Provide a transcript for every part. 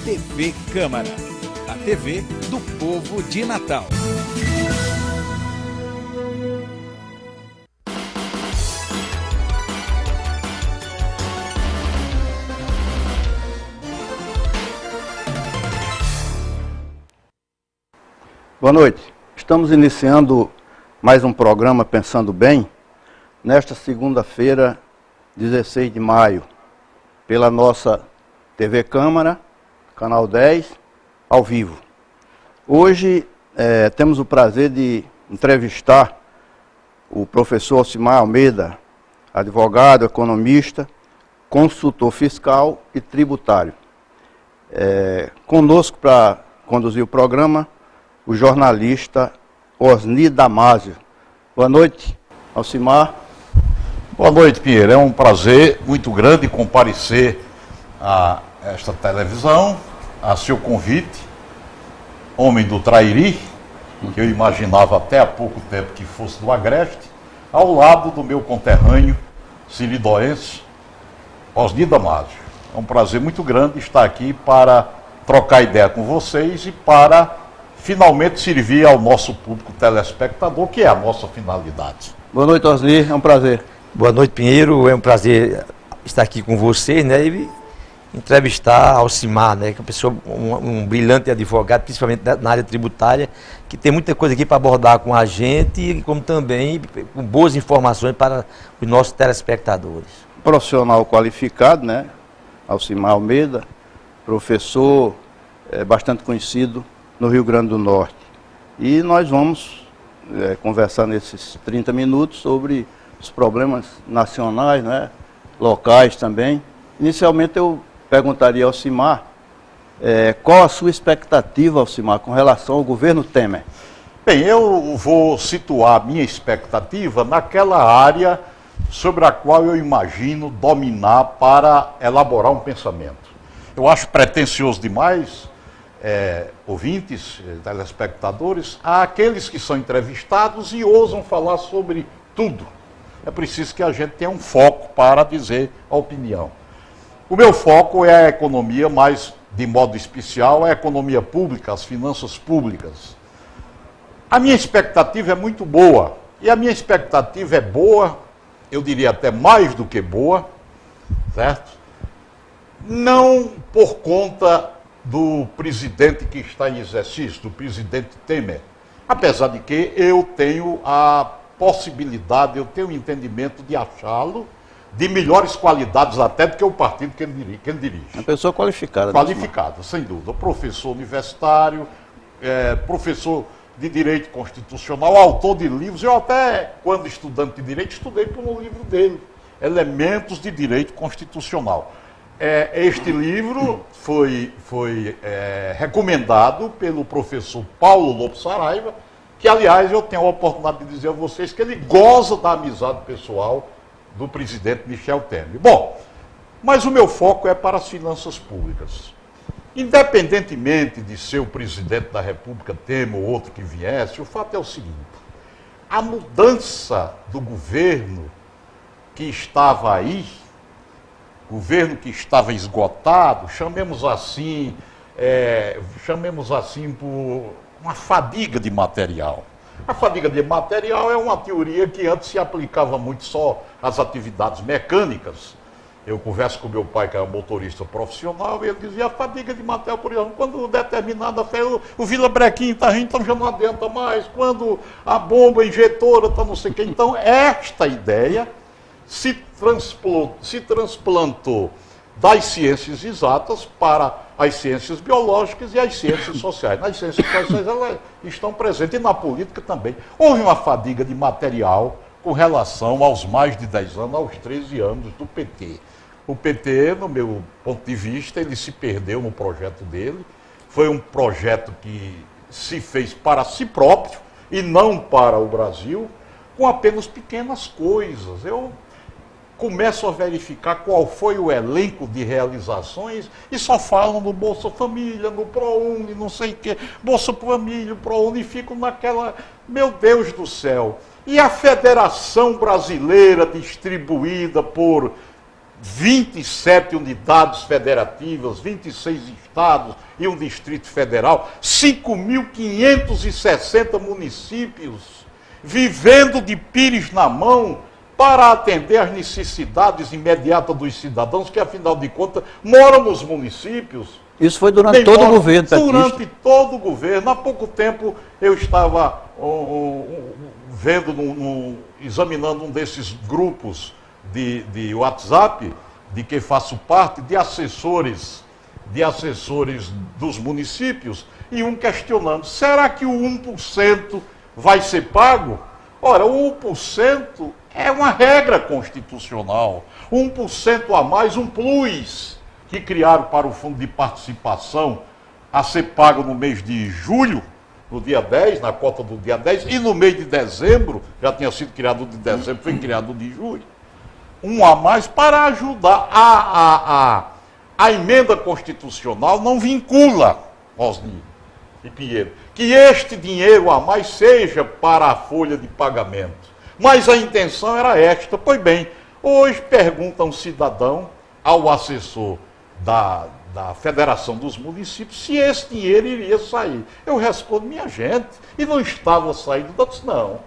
TV Câmara, a TV do povo de Natal. Boa noite. Estamos iniciando mais um programa Pensando Bem, nesta segunda-feira, 16 de maio, pela nossa TV Câmara, Canal 10, ao vivo. Hoje temos o prazer de entrevistar o professor Alcimar Almeida, advogado, economista, consultor fiscal e tributário. Conosco para conduzir o programa, o jornalista Osni Damásio. Boa noite, Alcimar. Boa noite, Pinheiro. É um prazer muito grande comparecer a esta televisão, a seu convite, homem do Trairi, que eu imaginava até há pouco tempo que fosse do Agreste, ao lado do meu conterrâneo siridoense, Osni Damásio. É um prazer muito grande estar aqui para trocar ideia com vocês e para finalmente servir ao nosso público telespectador, que é a nossa finalidade. Boa noite, Osni, é um prazer. Boa noite, Pinheiro, é um prazer estar aqui com você, né, e entrevistar Alcimar, né, que é uma pessoa, um brilhante advogado, principalmente na área tributária, que tem muita coisa aqui para abordar com a gente, e como também com boas informações para os nossos telespectadores. Profissional qualificado, né, Alcimar Almeida, professor bastante conhecido no Rio Grande do Norte. E nós vamos conversar nesses 30 minutos sobre os problemas nacionais, né, locais também. Inicialmente eu perguntaria ao Alcimar, qual a sua expectativa, Alcimar, com relação ao governo Temer? Bem, eu vou situar a minha expectativa naquela área sobre a qual eu imagino dominar para elaborar um pensamento. Eu acho pretensioso demais, ouvintes, telespectadores, àqueles que são entrevistados e ousam falar sobre tudo. É preciso que a gente tenha um foco para dizer a opinião. O meu foco é a economia, mas de modo especial a economia pública, as finanças públicas. A minha expectativa é muito boa, e a minha expectativa é boa, eu diria até mais do que boa, certo? Não por conta do presidente que está em exercício, do presidente Temer. Apesar de que eu tenho a possibilidade, eu tenho o entendimento de achá-lo de melhores qualidades até do que o partido que ele dirige. Uma pessoa qualificada. Qualificada, sem dúvida. Professor universitário, professor de Direito Constitucional, autor de livros. Eu até, quando estudante de Direito, estudei por um livro dele, Elementos de Direito Constitucional. Este livro foi recomendado pelo professor Paulo Lopes Saraiva, que, aliás, eu tenho a oportunidade de dizer a vocês que ele goza da amizade pessoal do presidente Michel Temer. Bom, mas o meu foco é para as finanças públicas. Independentemente de ser o presidente da República Temer ou outro que viesse, o fato é o seguinte: a mudança do governo que estava aí, governo que estava esgotado, chamemos assim por uma fadiga de material. A fadiga de material é uma teoria que antes se aplicava muito só às atividades mecânicas. Eu converso com meu pai, que era motorista profissional, e ele dizia: a fadiga de material, por exemplo, quando determinada fé, o Vila Brequim está rindo, então já não adianta mais, quando a bomba injetora está não sei o quê. Então, esta ideia se transplantou das ciências exatas para as ciências biológicas e as ciências sociais. Nas ciências sociais elas estão presentes e na política também. Houve uma fadiga de material com relação aos mais de 10 anos, aos 13 anos do PT. O PT, no meu ponto de vista, ele se perdeu no projeto dele. Foi um projeto que se fez para si próprio e não para o Brasil, com apenas pequenas coisas. Eu começo a verificar qual foi o elenco de realizações e só falam no Bolsa Família, no ProUni, não sei o quê, Bolsa Família, ProUni, e ficam naquela, meu Deus do céu. E a Federação Brasileira distribuída por 27 unidades federativas, 26 estados e um Distrito Federal, 5.560 municípios vivendo de pires na mão para atender às necessidades imediatas dos cidadãos, que afinal de contas moram nos municípios. Isso foi durante todo o governo petista. Durante todo o governo. Há pouco tempo eu estava vendo, examinando um desses grupos de WhatsApp, de que faço parte, de assessores dos municípios, e um questionando, será que o 1% vai ser pago? Ora, o 1% é uma regra constitucional. 1% a mais, um plus, que criaram para o Fundo de Participação a ser pago no mês de julho, no dia 10, na cota do dia 10, e no mês de dezembro, já tinha sido criado de dezembro, foi criado de julho, um a mais para ajudar. A emenda constitucional não vincula, Osni e Pinheiro, que este dinheiro a mais seja para a folha de pagamento. Mas a intenção era esta. Pois bem, hoje pergunta um cidadão ao assessor da Federação dos Municípios se esse dinheiro iria sair. Eu respondo, minha gente, e não estava saindo, eu disse, não.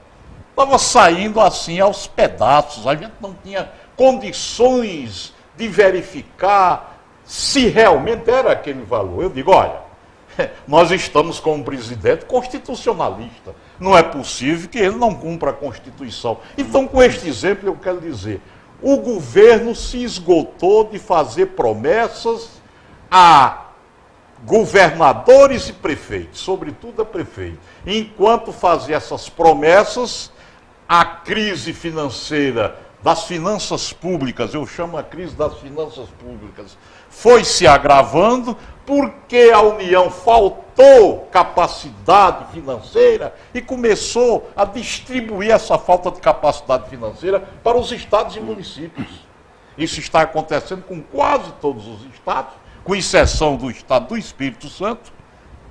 Estava saindo assim aos pedaços, a gente não tinha condições de verificar se realmente era aquele valor. Eu digo, olha, nós estamos com um presidente constitucionalista. Não é possível que ele não cumpra a Constituição. Então, com este exemplo, eu quero dizer, o governo se esgotou de fazer promessas a governadores e prefeitos, sobretudo a prefeito. Enquanto fazia essas promessas, a crise financeira das finanças públicas, eu chamo a crise das finanças públicas, foi se agravando porque a União faltou capacidade financeira e começou a distribuir essa falta de capacidade financeira para os estados e municípios. Isso está acontecendo com quase todos os estados, com exceção do estado do Espírito Santo,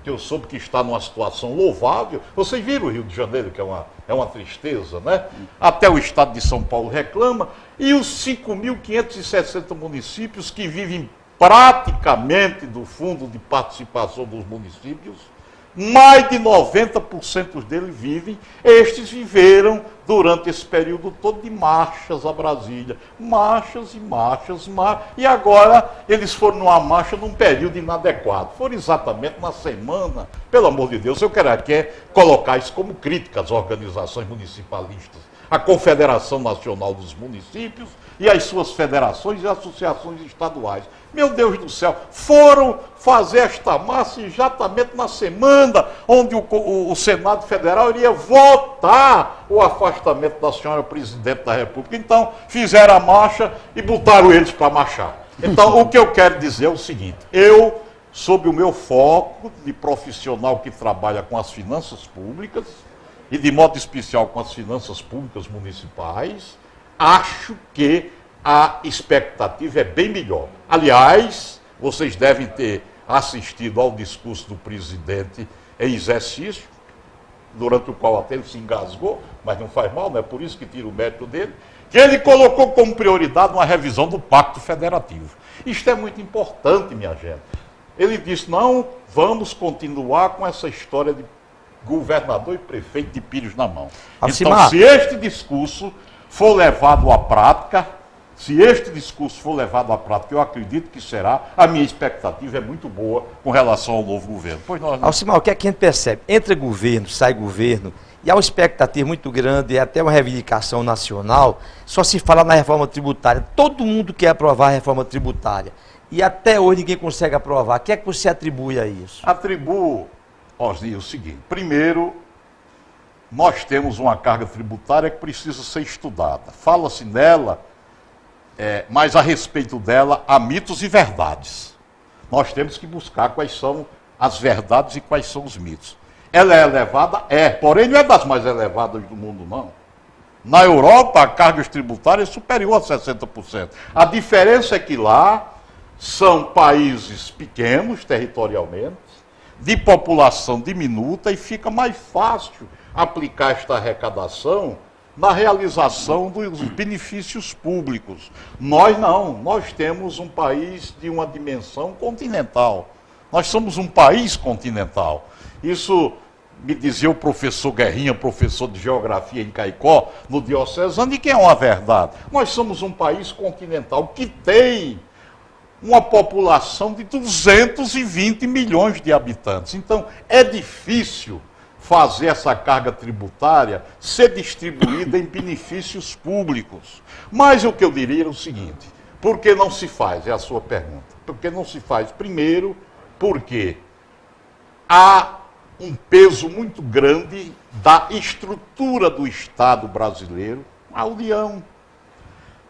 que eu soube que está numa situação louvável. Vocês viram o Rio de Janeiro, que é uma tristeza, né? Até o estado de São Paulo reclama. E os 5.560 municípios que vivem praticamente do Fundo de Participação dos Municípios, mais de 90% deles estes viveram durante esse período todo de marchas a Brasília. Marchas e marchas, e agora eles foram numa marcha num período inadequado. Foram exatamente na semana, pelo amor de Deus, eu quero aqui colocar isso como crítica às organizações municipalistas, a Confederação Nacional dos Municípios e as suas federações e associações estaduais. Meu Deus do céu, foram fazer esta marcha exatamente na semana onde o Senado Federal iria votar o afastamento da senhora Presidente da República. Então, fizeram a marcha e botaram eles para marchar. Então, o que eu quero dizer é o seguinte, eu, sob o meu foco de profissional que trabalha com as finanças públicas, e de modo especial com as finanças públicas municipais, acho que a expectativa é bem melhor. Aliás, vocês devem ter assistido ao discurso do presidente em exercício, durante o qual até ele se engasgou, mas não faz mal, não é por isso que tira o mérito dele, que ele colocou como prioridade uma revisão do Pacto Federativo. Isto é muito importante, minha gente. Ele disse, não, vamos continuar com essa história de governador e prefeito de pires na mão. Então, se este discurso for levado à prática, eu acredito que será, a minha expectativa é muito boa com relação ao novo governo. Pois nós... Alcimar, o que é que a gente percebe? Entra governo, sai governo, e há uma expectativa muito grande, e até uma reivindicação nacional, só se fala na reforma tributária. Todo mundo quer aprovar a reforma tributária. E até hoje ninguém consegue aprovar. O que é que você atribui a isso? Atribuo, Osni, o seguinte. Primeiro, nós temos uma carga tributária que precisa ser estudada. Fala-se nela, mas a respeito dela há mitos e verdades. Nós temos que buscar quais são as verdades e quais são os mitos. Ela é elevada? Porém não é das mais elevadas do mundo, não. Na Europa, a carga tributária é superior a 60%. A diferença é que lá são países pequenos territorialmente, de população diminuta, e fica mais fácil aplicar esta arrecadação na realização dos benefícios públicos. Nós não, nós temos um país de uma dimensão continental. Nós somos um país continental. Isso me dizia o professor Guerrinha, professor de geografia em Caicó, no Diocesano, e que é uma verdade. Nós somos um país continental que tem uma população de 220 milhões de habitantes. Então, é difícil fazer essa carga tributária ser distribuída em benefícios públicos. Mas o que eu diria é o seguinte: por que não se faz? É a sua pergunta. Por que não se faz? Primeiro, porque há um peso muito grande da estrutura do Estado brasileiro, a União.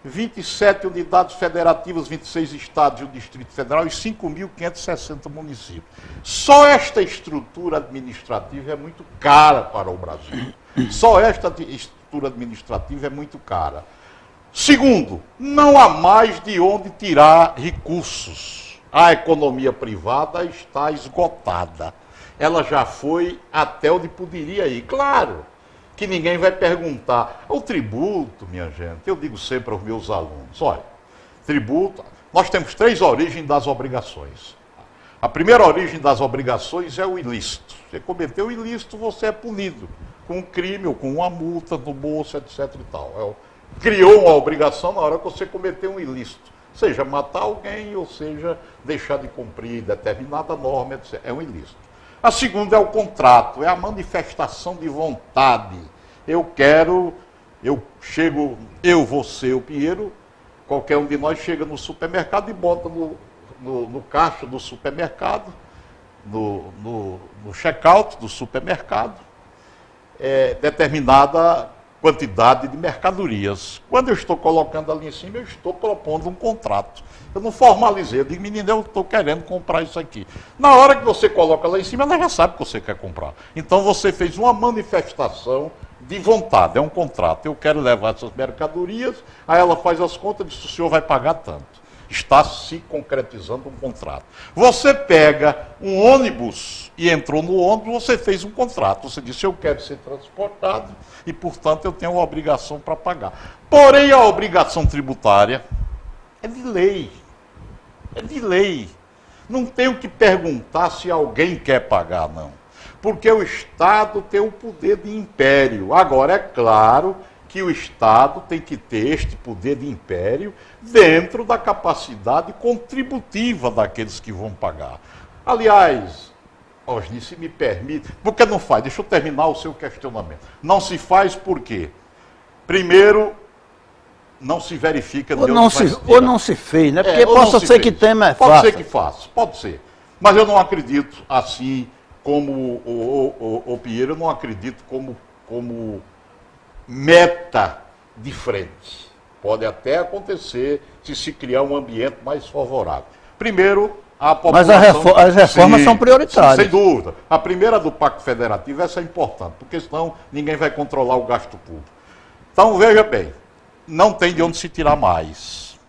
27 unidades federativas, 26 estados e o Distrito Federal e 5.560 municípios. Só esta estrutura administrativa é muito cara para o Brasil. Só esta estrutura administrativa é muito cara. Segundo, não há mais de onde tirar recursos. A economia privada está esgotada. Ela já foi até onde poderia ir. Claro que ninguém vai perguntar. O tributo, minha gente, eu digo sempre aos meus alunos, olha, tributo, nós temos 3 origens das obrigações. A primeira origem das obrigações é o ilícito. Você cometeu o ilícito, você é punido com um crime ou com uma multa no bolso, etc. e tal. Criou uma obrigação na hora que você cometeu um ilícito. Seja matar alguém, ou seja, deixar de cumprir determinada norma, etc. É um ilícito. A segunda é o contrato, é a manifestação de vontade. Você, o Pinheiro, qualquer um de nós chega no supermercado e bota no caixa do supermercado, no check-out do supermercado, determinada quantidade de mercadorias. Quando eu estou colocando ali em cima, eu estou propondo um contrato. Eu não formalizei, eu digo, menino, eu estou querendo comprar isso aqui. Na hora que você coloca lá em cima, ela já sabe que você quer comprar. Então você fez uma manifestação de vontade, é um contrato. Eu quero levar essas mercadorias, aí ela faz as contas e diz, o senhor vai pagar tanto. Está se concretizando um contrato. Você pega um ônibus e entrou no ônibus, você fez um contrato. Você disse, eu quero ser transportado e, portanto, eu tenho uma obrigação para pagar. Porém, a obrigação tributária é de lei. É de lei. Não tenho que perguntar se alguém quer pagar, não. Porque o Estado tem o poder de império. Agora, é claro que o Estado tem que ter este poder de império dentro da capacidade contributiva daqueles que vão pagar. Aliás, Osni, se me permite, por que não faz? Deixa eu terminar o seu questionamento. Não se faz por quê? Primeiro, não se verifica... Ou não se fez, né? Porque possa ser que tenha mais fácil. Pode ser que faça, pode ser. Mas eu não acredito assim como o Pinheiro, eu não acredito como meta de frente. Pode até acontecer se criar um ambiente mais favorável. Primeiro, a população... Mas as reformas são prioritárias. Sem dúvida. A primeira do Pacto Federativo, essa é importante, porque senão ninguém vai controlar o gasto público. Então, veja bem, não tem de onde se tirar mais.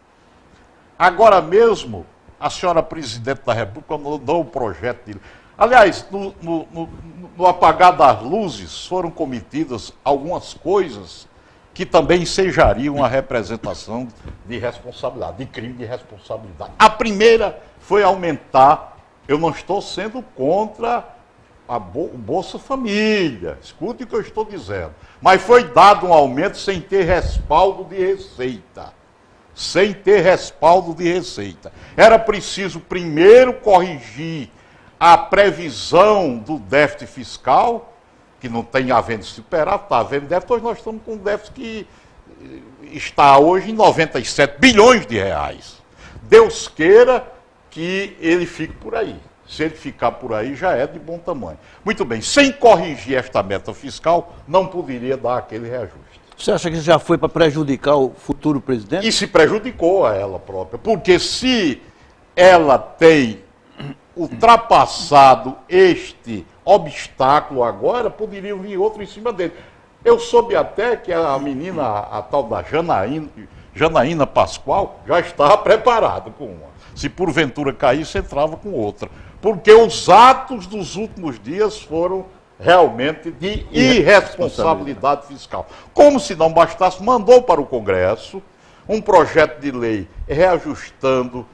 Agora mesmo, a senhora Presidente da República mandou um projeto de... Aliás, no apagar das luzes foram cometidas algumas coisas que também ensejariam a representação de responsabilidade, de crime de responsabilidade. A primeira foi aumentar, eu não estou sendo contra o Bolsa Família, escute o que eu estou dizendo, mas foi dado um aumento sem ter respaldo de receita. Sem ter respaldo de receita. Era preciso primeiro corrigir a previsão do déficit fiscal, que não tem havendo superávit, está havendo déficit, hoje nós estamos com um déficit que está hoje em 97 bilhões de reais. Deus queira que ele fique por aí. Se ele ficar por aí, já é de bom tamanho. Muito bem, sem corrigir esta meta fiscal, não poderia dar aquele reajuste. Você acha que isso já foi para prejudicar o futuro presidente? E se prejudicou a ela própria, porque se ela tem ultrapassado este obstáculo agora, poderiam vir outro em cima dele. Eu soube até que a menina, a tal da Janaína Pascoal, já estava preparada com uma. Se porventura caísse, entrava com outra. Porque os atos dos últimos dias foram realmente de irresponsabilidade fiscal. Como se não bastasse, mandou para o Congresso um projeto de lei reajustando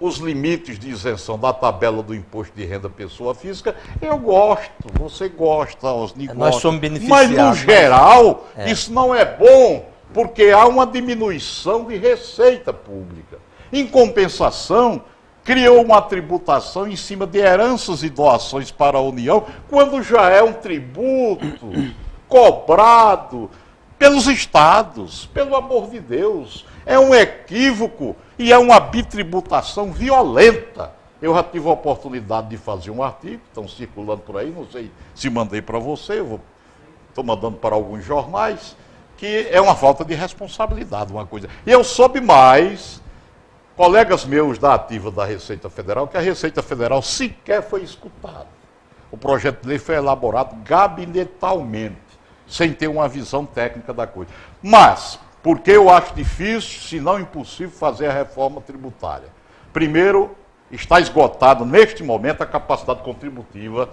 os limites de isenção da tabela do imposto de renda pessoa física. Eu gosto, você gosta, Osni gosta. Nós somos beneficiados. Mas, no geral, isso não é bom, porque há uma diminuição de receita pública. Em compensação, criou uma tributação em cima de heranças e doações para a União, quando já é um tributo cobrado pelos estados, pelo amor de Deus. É um equívoco e é uma bitributação violenta. Eu já tive a oportunidade de fazer um artigo, estão circulando por aí, não sei se mandei para você, estou mandando para alguns jornais, que é uma falta de responsabilidade, uma coisa. E eu soube mais, colegas meus da ativa da Receita Federal, que a Receita Federal sequer foi escutada. O projeto de lei foi elaborado gabinetalmente, sem ter uma visão técnica da coisa. Mas, porque eu acho difícil, se não impossível, fazer a reforma tributária. Primeiro, está esgotado, neste momento, a capacidade contributiva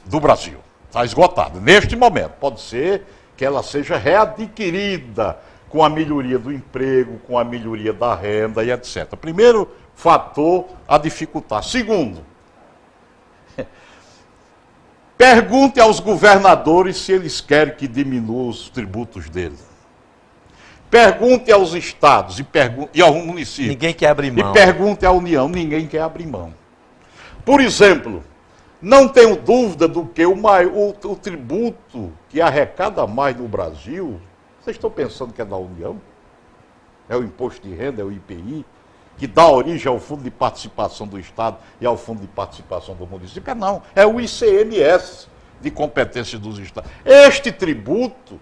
do Brasil. Está esgotada, neste momento. Pode ser que ela seja readquirida com a melhoria do emprego, com a melhoria da renda e etc. Primeiro fator a dificultar. Segundo, pergunte aos governadores se eles querem que diminua os tributos deles. Pergunte aos estados e aos municípios. Ninguém quer abrir mão. E pergunte à União, ninguém quer abrir mão. Por exemplo, não tenho dúvida do que o tributo que arrecada mais no Brasil, vocês estão pensando que é da União? É o imposto de renda, é o IPI, que dá origem ao Fundo de Participação do Estado e ao Fundo de Participação do Município? Não, é o ICMS, de competência dos Estados. Este tributo,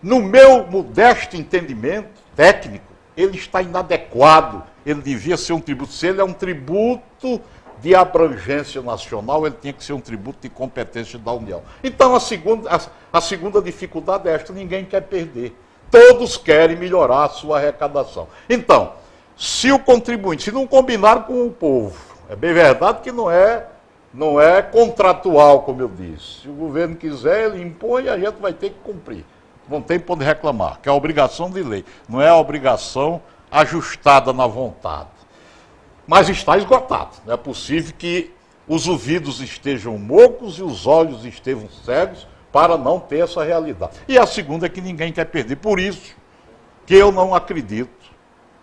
no meu modesto entendimento técnico, ele está inadequado. Ele devia ser um tributo. Se ele é um tributo de abrangência nacional, ele tinha que ser um tributo de competência da União. Então, a segunda dificuldade é esta: ninguém quer perder. Todos querem melhorar a sua arrecadação. Então, se o contribuinte, se não combinar com o povo, é bem verdade que não é contratual, como eu disse. Se o governo quiser, ele impõe e a gente vai ter que cumprir. Não tem por onde reclamar, que é a obrigação de lei, não é a obrigação ajustada na vontade. Mas está esgotado. Não é possível que os ouvidos estejam mocos e os olhos estejam cegos para não ter essa realidade. E a segunda é que ninguém quer perder. Por isso que eu não acredito,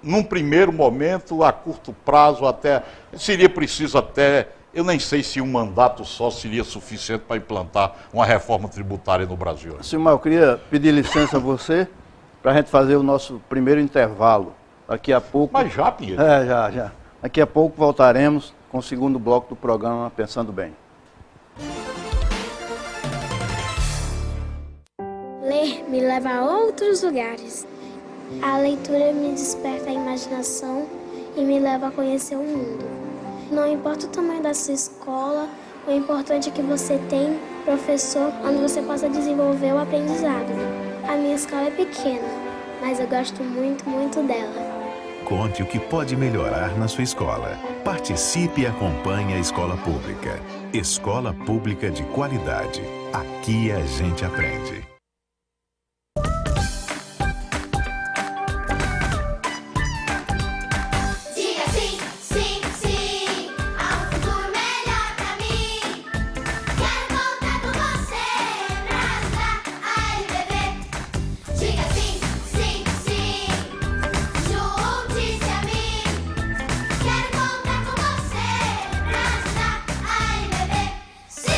num primeiro momento, a curto prazo, até seria preciso até, eu nem sei se um mandato só seria suficiente para implantar uma reforma tributária no Brasil. Silmar, eu queria pedir licença a você para a gente fazer o nosso primeiro intervalo. Daqui a pouco... Mas já, Pinheiro? Já. Daqui a pouco voltaremos com o segundo bloco do programa Pensando Bem. Ler me leva a outros lugares. A leitura me desperta a imaginação e me leva a conhecer o mundo. Não importa o tamanho da sua escola, o importante é que você tem professor onde você possa desenvolver o aprendizado. A minha escola é pequena, mas eu gosto muito, muito dela. Conte o que pode melhorar na sua escola. Participe e acompanhe a escola pública. Escola pública de qualidade. Aqui a gente aprende. Diga sim, sim, sim, há um futuro melhor pra mim. Quero contar com você pra ajudar a LBV. Diga sim, sim, sim, junte-se a mim. Quero contar com você pra ajudar a LBV. Sim!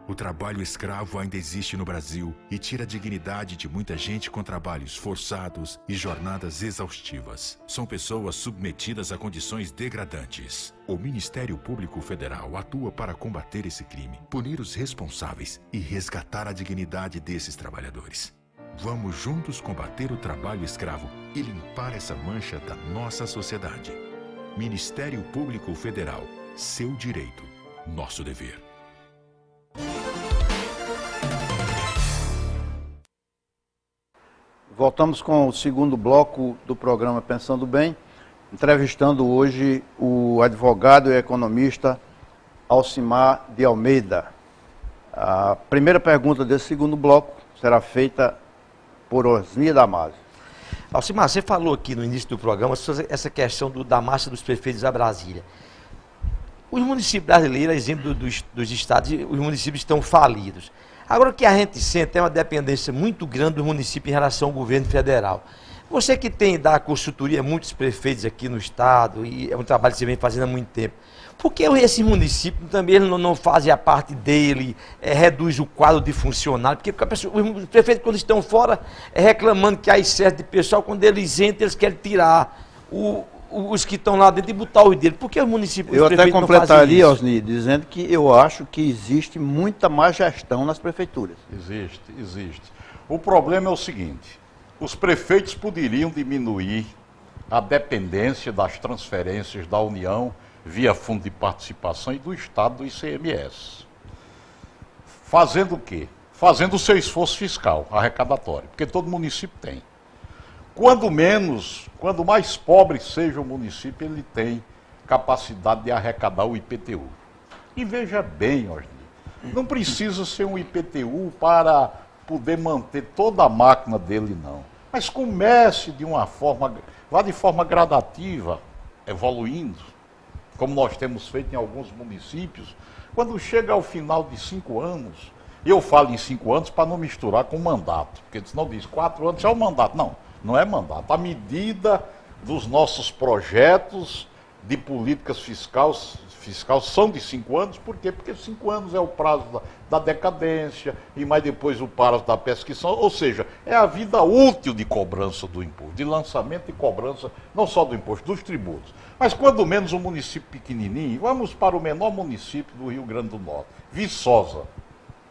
O trabalho escravo ainda existe no Brasil e tira a dignidade de muita gente com trabalhos forçados e jornadas exaustivas. São pessoas submetidas a condições degradantes. O Ministério Público Federal atua para combater esse crime, punir os responsáveis e resgatar a dignidade desses trabalhadores. Vamos juntos combater o trabalho escravo e limpar essa mancha da nossa sociedade. Ministério Público Federal. Seu direito, nosso dever. Voltamos com o segundo bloco do programa Pensando Bem. entrevistando hoje o advogado e economista Alcimar de Almeida. A primeira pergunta desse segundo bloco será feita por Osni Damasio. Alcimar, você falou aqui no início do programa sobre essa questão da marcha dos prefeitos a Brasília. Os municípios brasileiros, exemplo dos estados, os municípios estão falidos. Agora, o que a gente sente é uma dependência muito grande do município em relação ao governo federal. Você que tem da consultoria muitos prefeitos aqui no estado, e é um trabalho que você vem fazendo há muito tempo, por que esse município também não fazem a parte dele, reduz o quadro de funcionário? Porque os prefeitos, quando estão fora, reclamando que há excesso de pessoal, quando eles entram, eles querem tirar os que estão lá dentro e botar os dele. Por que os municípios, Eu os até prefeitos não fazem completaria, isso? Osni, dizendo que eu acho que existe muita má gestão nas prefeituras. Existe. O problema é o seguinte: os prefeitos poderiam diminuir a dependência das transferências da União via Fundo de Participação e do Estado do ICMS. Fazendo o quê? Fazendo o seu esforço fiscal, arrecadatório, porque todo município tem. Quando mais pobre seja o município, ele tem capacidade de arrecadar o IPTU. E veja bem, Osni, não precisa ser um IPTU para poder manter toda a máquina dele, não. Mas comece de uma forma, vá de forma gradativa, evoluindo, como nós temos feito em alguns municípios. Quando chega ao final de 5 anos, eu falo em 5 anos para não misturar com mandato, porque senão diz 4 anos é o mandato. Não é mandato. À medida dos nossos projetos de políticas fiscais são de 5 anos, por quê? Porque 5 anos é o prazo da decadência e mais depois o prazo da prescrição, ou seja, é a vida útil de cobrança do imposto, de lançamento e cobrança, não só do imposto, dos tributos. Mas quando menos um município pequenininho, vamos para o menor município do Rio Grande do Norte, Viçosa,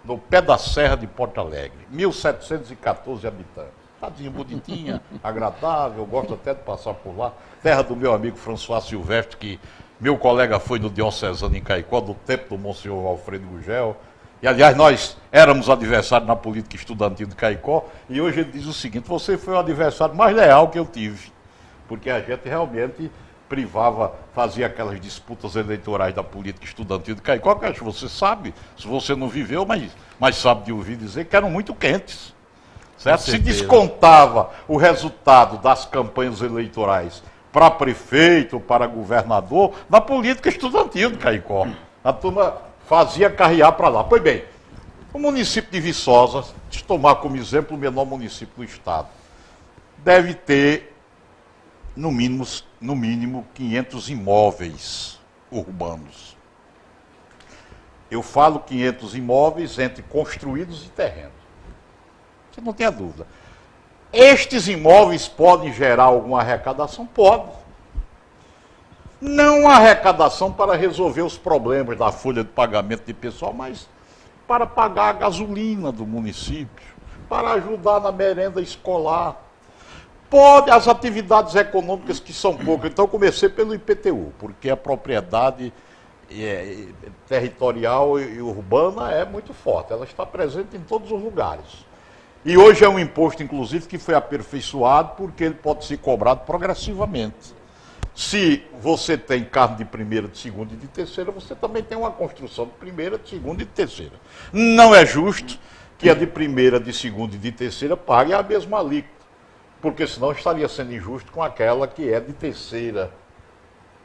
no pé da Serra de Porto Alegre, 1.714 habitantes. Tadinha, bonitinha, agradável, gosto até de passar por lá. Terra do meu amigo François Silvestre, que meu colega foi no Diocesano em Caicó, do tempo do Monsenhor Alfredo Gugel. E, aliás, nós éramos adversários na política estudantil de Caicó, e hoje ele diz o seguinte: você foi o adversário mais leal que eu tive, porque a gente realmente fazia aquelas disputas eleitorais da política estudantil de Caicó, que acho que você sabe, se você não viveu, mas sabe de ouvir dizer que eram muito quentes. Certo? Se descontava o resultado das campanhas eleitorais para prefeito, para governador, na política estudantil de Caicó. A turma fazia carrear para lá. Pois bem, o município de Viçosa, se tomar como exemplo o menor município do estado, deve ter, no mínimo 500 imóveis urbanos. Eu falo 500 imóveis entre construídos e terrenos. Você não tenha dúvida. Estes imóveis podem gerar alguma arrecadação? Pode. Não arrecadação para resolver os problemas da folha de pagamento de pessoal, mas para pagar a gasolina do município, para ajudar na merenda escolar. Pode, as atividades econômicas que são poucas. Então, eu comecei pelo IPTU, porque a propriedade territorial e urbana é muito forte. Ela está presente em todos os lugares. E hoje é um imposto, inclusive, que foi aperfeiçoado porque ele pode ser cobrado progressivamente. Se você tem carne de primeira, de segunda e de terceira, você também tem uma construção de primeira, de segunda e de terceira. Não é justo que a de primeira, de segunda e de terceira pague a mesma alíquota, porque senão estaria sendo injusto com aquela que é de terceira.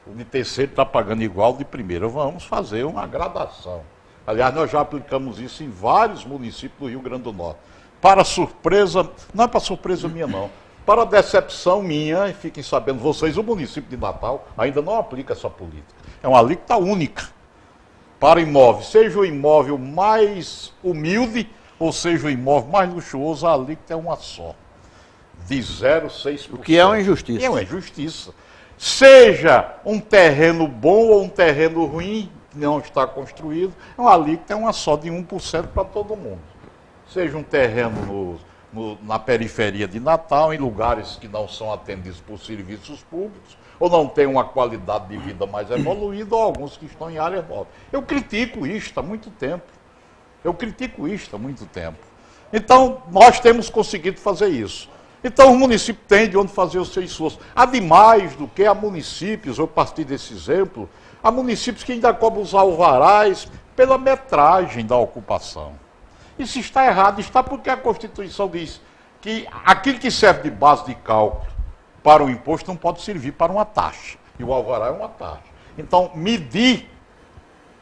O de terceira está pagando igual ao de primeira. Vamos fazer uma gradação. Aliás, nós já aplicamos isso em vários municípios do Rio Grande do Norte. Para surpresa, não é para surpresa minha não, para decepção minha, e fiquem sabendo vocês, o município de Natal ainda não aplica essa política. É uma alíquota única para imóvel, seja o imóvel mais humilde ou seja o imóvel mais luxuoso, a alíquota é uma só, de 0,6%. O que é uma injustiça. É uma injustiça. Seja um terreno bom ou um terreno ruim, que não está construído, a alíquota é uma só de 1% para todo mundo. Seja um terreno na periferia de Natal, em lugares que não são atendidos por serviços públicos, ou não têm uma qualidade de vida mais evoluída, ou alguns que estão em áreas novas. Eu critico isto há muito tempo. Então, nós temos conseguido fazer isso. Então, o município tem de onde fazer o seu esforço. Ademais do que há municípios, eu parti desse exemplo, há municípios que ainda cobram os alvarás pela metragem da ocupação. Isso está errado, está porque a Constituição diz que aquilo que serve de base de cálculo para o imposto não pode servir para uma taxa. E o alvará é uma taxa. Então, medir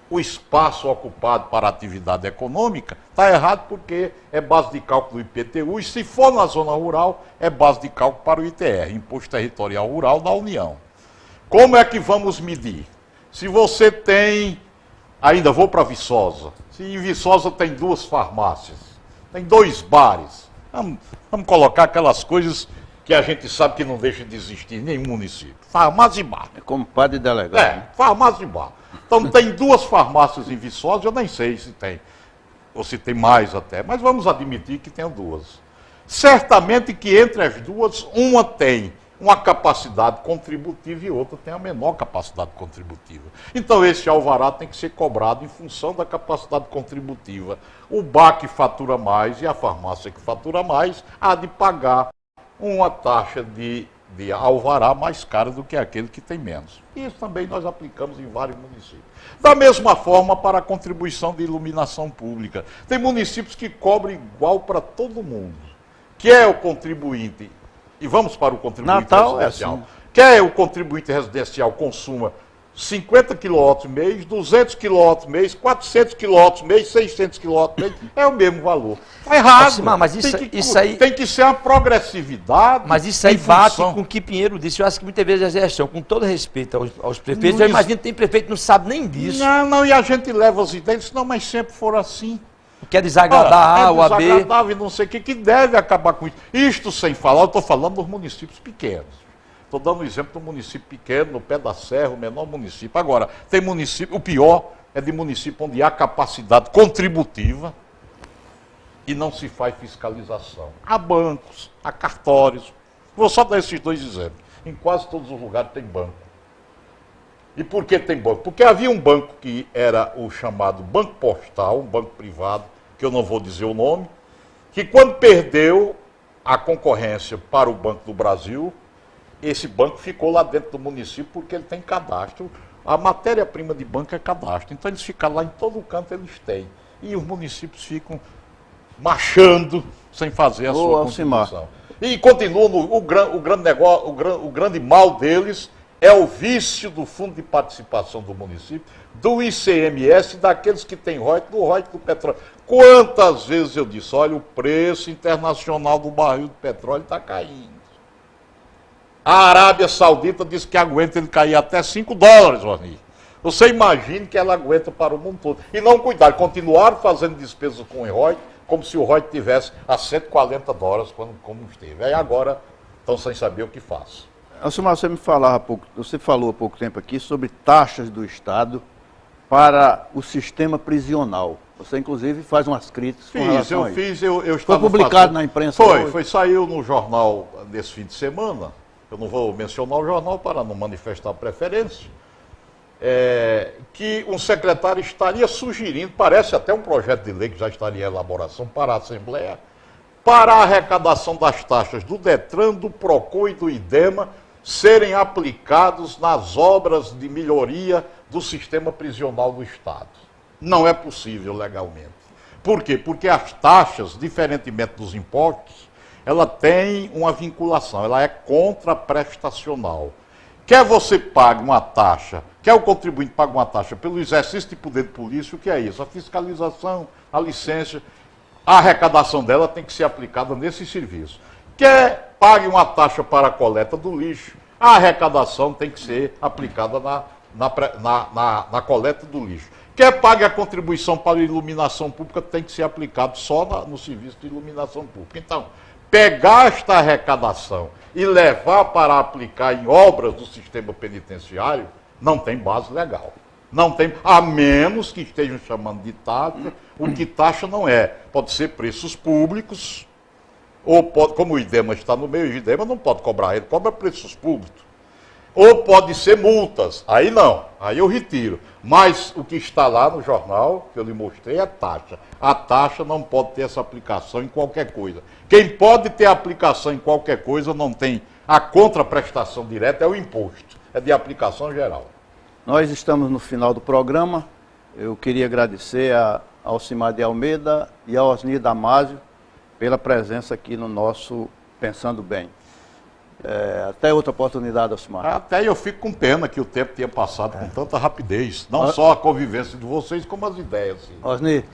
o espaço ocupado para a atividade econômica está errado porque é base de cálculo do IPTU e se for na zona rural é base de cálculo para o ITR, Imposto Territorial Rural da União. Como é que vamos medir? Se você tem, ainda vou para Viçosa, se em Viçosa tem 2 farmácias, tem 2 bares, vamos colocar aquelas coisas que a gente sabe que não deixa de existir em nenhum município. Farmácia e bar. É como padre delegado. É, farmácia e bar. Então tem 2 farmácias em Viçosa, eu nem sei se tem, ou se tem mais até, mas vamos admitir que tem 2. Certamente que entre as 2, uma tem uma capacidade contributiva e outra tem a menor capacidade contributiva. Então esse alvará tem que ser cobrado em função da capacidade contributiva. O bar que fatura mais e a farmácia que fatura mais há de pagar uma taxa de alvará mais cara do que aquele que tem menos. Isso também nós aplicamos em vários municípios. Da mesma forma para a contribuição de iluminação pública. Tem municípios que cobram igual para todo mundo. Quer o contribuinte, e vamos para o contribuinte Natal residencial, é assim. quer o contribuinte residencial consuma 50 kW mês, 200 kW mês, 400 kW mês, 600 kW mês, é o mesmo valor. Está errado. Alcimar, mas isso aí... Tem que ser uma progressividade. Mas isso aí em bate função- com o que Pinheiro disse. Eu acho que muitas vezes a gestão, com todo respeito aos prefeitos, eu imagino que tem prefeito que não sabe nem disso. Não, e a gente leva as ideias, não, mas sempre foram assim. Quer desagradar A ou a B. É desagradável e não sei o que deve acabar com isso. Isto sem falar, eu estou falando dos municípios pequenos. Estou dando um exemplo do município pequeno, no pé da serra, o menor município. Agora, tem município, o pior é de município onde há capacidade contributiva e não se faz fiscalização. Há bancos, há cartórios. Vou só dar esses 2 exemplos. Em quase todos os lugares tem banco. E por que tem banco? Porque havia um banco que era o chamado Banco Postal, um banco privado, que eu não vou dizer o nome, que quando perdeu a concorrência para o Banco do Brasil, esse banco ficou lá dentro do município porque ele tem cadastro. A matéria-prima de banco é cadastro. Então eles ficam lá em todo canto, eles têm. E os municípios ficam marchando sem fazer a sua Alcimar. contribuição. E continua o grande negócio, o grande mal deles é o vício do fundo de participação do município, do ICMS, daqueles que têm royalties, do royalties do petróleo. Quantas vezes eu disse, olha, o preço internacional do barril de petróleo está caindo. A Arábia Saudita disse que aguenta ele cair até $5, Orni. Você imagine que ela aguenta para o mundo todo. E não cuidar, continuar fazendo despesas com o royalties, como se o royalties tivesse a $140, como esteve. Aí agora estão sem saber o que faz. Alcimar, você falou há pouco tempo aqui sobre taxas do Estado para o sistema prisional. Você, inclusive, faz umas críticas com relação a isso. Eu Foi publicado na imprensa hoje? Saiu no jornal desse fim de semana. Eu não vou mencionar o jornal para não manifestar preferência. Que um secretário estaria sugerindo, parece até um projeto de lei que já estaria em elaboração para a Assembleia, para a arrecadação das taxas do Detran, do Procon e do IDEMA serem aplicados nas obras de melhoria do sistema prisional do Estado. Não é possível legalmente. Por quê? Porque as taxas, diferentemente dos impostos, ela tem uma vinculação, ela é contraprestacional. Quer você pague uma taxa, quer o contribuinte pague uma taxa pelo exercício de poder de polícia, o que é isso? A fiscalização, a licença, a arrecadação dela tem que ser aplicada nesse serviço. Quer pague uma taxa para a coleta do lixo, a arrecadação tem que ser aplicada na coleta do lixo. Quer pague a contribuição para a iluminação pública, tem que ser aplicado só no serviço de iluminação pública. Então, pegar esta arrecadação e levar para aplicar em obras do sistema penitenciário, não tem base legal. Não tem, a menos que estejam chamando de taxa, o que taxa não é. Pode ser preços públicos, ou pode, como o IDEMA está no meio, o IDEMA não pode cobrar, ele cobra preços públicos. Ou pode ser multas. Aí não, aí eu retiro. Mas o que está lá no jornal, que eu lhe mostrei, é taxa. A taxa não pode ter essa aplicação em qualquer coisa. Quem pode ter aplicação em qualquer coisa não tem a contraprestação direta, é o imposto. É de aplicação geral. Nós estamos no final do programa. Eu queria agradecer a Alcimar de Almeida e a Osni Damásio pela presença aqui no nosso Pensando Bem. Até outra oportunidade, Alcimar. Até eu fico com pena que o tempo tenha passado com tanta rapidez. Não só a convivência de vocês, como as ideias. Assim. Osni.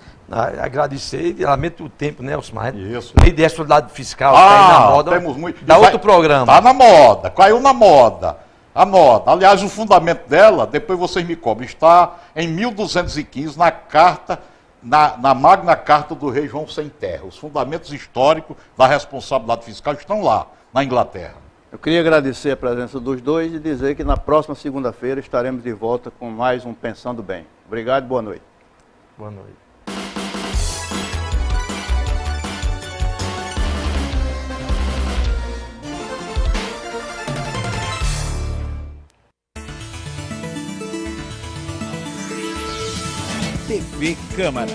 Agradecer e lamento o tempo, né, Alcimar? Isso. Lei de responsabilidade fiscal, tá aí na moda. Temos muito. Dá outro programa. Tá na moda, caiu na moda. A moda. Aliás, o fundamento dela, depois vocês me cobram, está em 1215 na carta, na Magna Carta do rei João Sem Terra. Os fundamentos históricos da responsabilidade fiscal estão lá, na Inglaterra. Eu queria agradecer a presença dos dois e dizer que na próxima segunda-feira estaremos de volta com mais um Pensando Bem. Obrigado e boa noite. Boa noite. TV Câmara,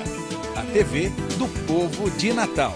a TV do povo de Natal.